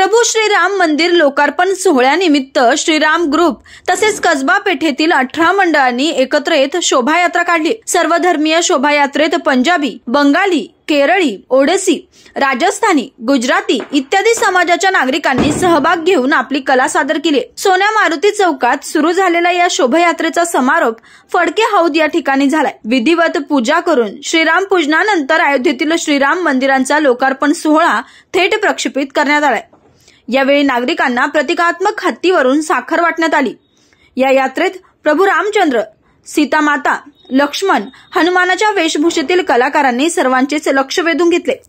प्रभू श्रीराम मंदिर लोकार्पण सोहळ्यानिमित्त श्रीराम ग्रुप तसेच कसबा पेठेतील 18 मंडळांनी एकत्र येत शोभायात्रा काढली। सर्वधर्मीय शोभायात्रेत पंजाबी, बंगाली, केरळी, ओडिसी, राजस्थानी, गुजराती इत्यादी समाजाच्या नागरिकांनी सहभाग घेऊन आपली कला सादर केली। सोन्या मारुती चौकात सुरू झालेल्या या शोभायात्रेचा समारोप फडके हौद या ठिकाणी झालाय। विधिवत पूजा करून श्रीराम पूजनानंतर अयोध्येतील श्रीराम मंदिरांचा लोकार्पण सोहळा थेट प्रक्षेपित करण्यात आलाय। यावेळी नागरिकांना प्रतिकात्मक हत्तीवरून साखर वाटण्यात आली। या यात्रेत प्रभू रामचंद्र, सीता माता, लक्ष्मण, हनुमानाच्या वेशभूषेतील कलाकारांनी सर्वांचेच लक्ष वेधून घेतले।